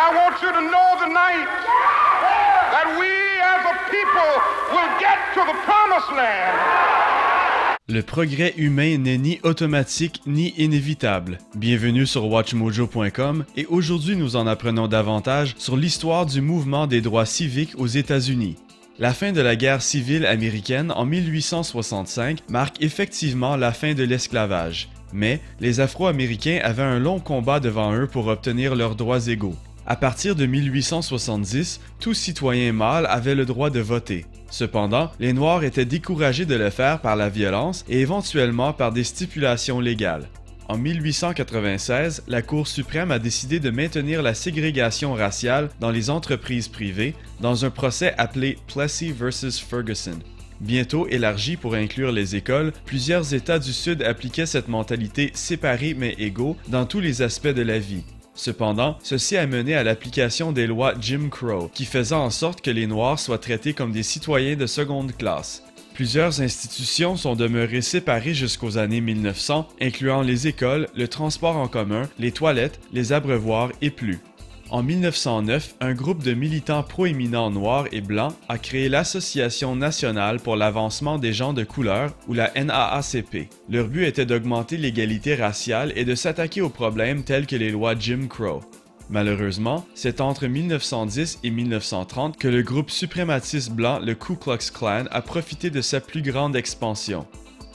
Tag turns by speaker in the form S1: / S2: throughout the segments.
S1: I want you to know tonight that we as a people will get to the promised land.
S2: Le progrès humain n'est ni automatique ni inévitable. Bienvenue sur WatchMojo.com et aujourd'hui nous en apprenons davantage sur l'histoire du mouvement des droits civiques aux États-Unis. La fin de la guerre civile américaine en 1865 marque effectivement la fin de l'esclavage, mais les Afro-Américains avaient un long combat devant eux pour obtenir leurs droits égaux. À partir de 1870, tout citoyen mâle avait le droit de voter. Cependant, les Noirs étaient découragés de le faire par la violence et éventuellement par des stipulations légales. En 1896, la Cour suprême a décidé de maintenir la ségrégation raciale dans les entreprises privées dans un procès appelé Plessy vs. Ferguson. Bientôt élargi pour inclure les écoles, plusieurs États du Sud appliquaient cette mentalité séparés mais égaux dans tous les aspects de la vie. Cependant, ceci a mené à l'application des lois Jim Crow, qui faisaient en sorte que les Noirs soient traités comme des citoyens de seconde classe. Plusieurs institutions sont demeurées séparées jusqu'aux années 1900, incluant les écoles, le transport en commun, les toilettes, les abreuvoirs et plus. En 1909, un groupe de militants proéminents noirs et blancs a créé l'Association nationale pour l'avancement des gens de couleur, ou la NAACP. Leur but était d'augmenter l'égalité raciale et de s'attaquer aux problèmes tels que les lois Jim Crow. Malheureusement, c'est entre 1910 et 1930 que le groupe suprématiste blanc, le Ku Klux Klan, a profité de sa plus grande expansion.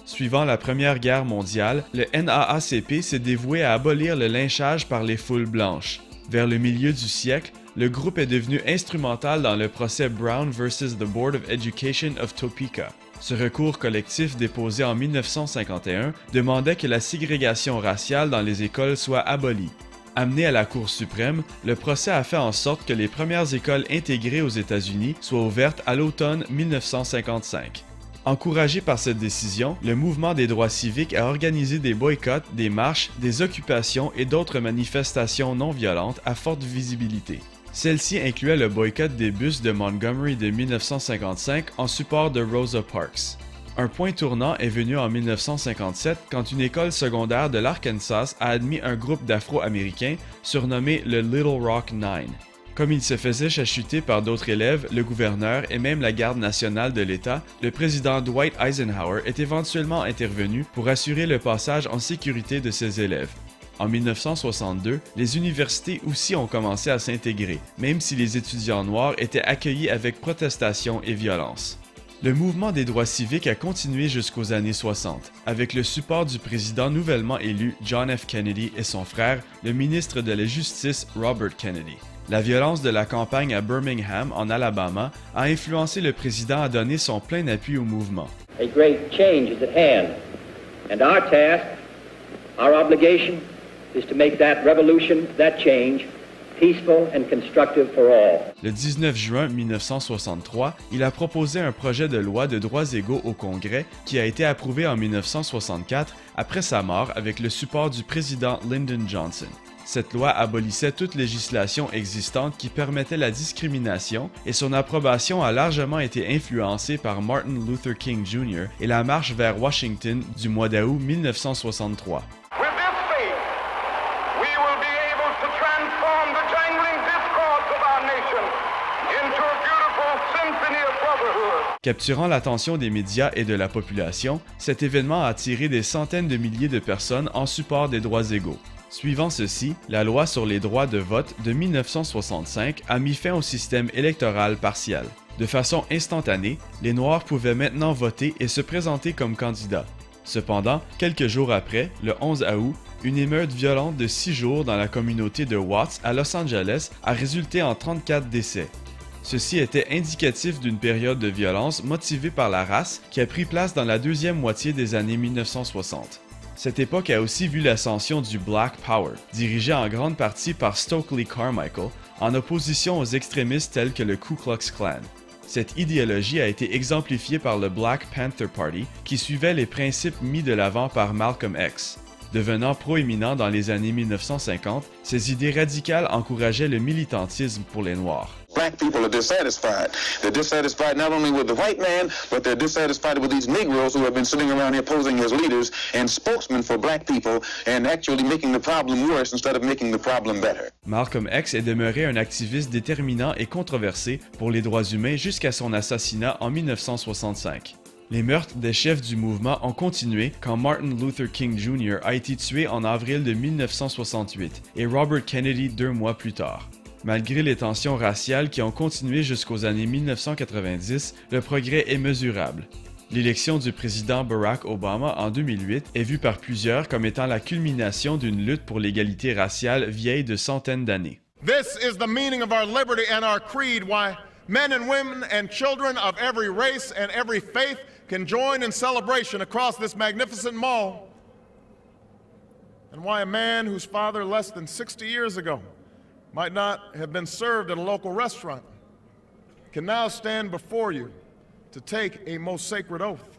S2: Suivant la Première Guerre mondiale, le NAACP s'est dévoué à abolir le lynchage par les foules blanches. Vers le milieu du siècle, le groupe est devenu instrumental dans le procès Brown vs. The Board of Education of Topeka. Ce recours collectif déposé en 1951 demandait que la ségrégation raciale dans les écoles soit abolie. Amené à la Cour suprême, le procès a fait en sorte que les premières écoles intégrées aux États-Unis soient ouvertes à l'automne 1955. Encouragé par cette décision, le mouvement des droits civiques a organisé des boycotts, des marches, des occupations et d'autres manifestations non violentes à forte visibilité. Celles-ci incluaient le boycott des bus de Montgomery de 1955 en support de Rosa Parks. Un point tournant est venu en 1957 quand une école secondaire de l'Arkansas a admis un groupe d'Afro-Américains surnommé le Little Rock Nine. Comme il se faisait chahuter par d'autres élèves, le gouverneur et même la garde nationale de l'État, le président Dwight Eisenhower est éventuellement intervenu pour assurer le passage en sécurité de ses élèves. En 1962, les universités aussi ont commencé à s'intégrer, même si les étudiants noirs étaient accueillis avec protestation et violence. Le mouvement des droits civiques a continué jusqu'aux années 60, avec le support du président nouvellement élu John F. Kennedy et son frère, le ministre de la Justice Robert Kennedy. La violence de la campagne à Birmingham, en Alabama, a influencé le président à donner son plein appui au mouvement.
S3: A great change is at hand, and our task, our obligation, is to make that revolution, that change, peaceful and constructive for all.
S2: Le 19 juin 1963, il a proposé un projet de loi de droits égaux au Congrès qui a été approuvé en 1964 après sa mort avec le support du président Lyndon Johnson. Cette loi abolissait toute législation existante qui permettait la discrimination et son approbation a largement été influencée par Martin Luther King Jr. et la marche vers Washington du mois d'août 1963. Capturant l'attention des médias et de la population, cet événement a attiré des centaines de milliers de personnes en support des droits égaux. Suivant ceci, la loi sur les droits de vote de 1965 a mis fin au système électoral partiel. De façon instantanée, les Noirs pouvaient maintenant voter et se présenter comme candidats. Cependant, quelques jours après, le 11 août, une émeute violente de 6 jours dans la communauté de Watts à Los Angeles a résulté en 34 décès. Ceci était indicatif d'une période de violence motivée par la race qui a pris place dans la deuxième moitié des années 1960. Cette époque a aussi vu l'ascension du Black Power, dirigé en grande partie par Stokely Carmichael, en opposition aux extrémistes tels que le Ku Klux Klan. Cette idéologie a été exemplifiée par le Black Panther Party, qui suivait les principes mis de l'avant par Malcolm X. Devenant proéminent dans les années 1950, ces idées radicales encourageaient le militantisme pour les Noirs.
S4: Black people are dissatisfied. They're dissatisfied not only with the white man, but they're dissatisfied with these Negroes who have been sitting around here posing as leaders and spokesmen for black people and actually making the problem worse instead of making the problem better.
S2: Malcolm X est demeuré un activiste déterminant et controversé pour les droits humains jusqu'à son assassinat en 1965. Les meurtres des chefs du mouvement ont continué quand Martin Luther King Jr. a été tué en avril de 1968 et Robert Kennedy 2 mois plus tard. Malgré les tensions raciales qui ont continué jusqu'aux années 1990, le progrès est mesurable. L'élection du président Barack Obama en 2008 est vue par plusieurs comme étant la culmination d'une lutte pour l'égalité raciale vieille de centaines d'années.
S1: This is the meaning of our liberty and our creed, why men and women and children of every race and every faith can join in celebration across this magnificent mall, and why a man whose father less than 60 years ago might not have been served at a local restaurant can now stand before you to take a most sacred oath.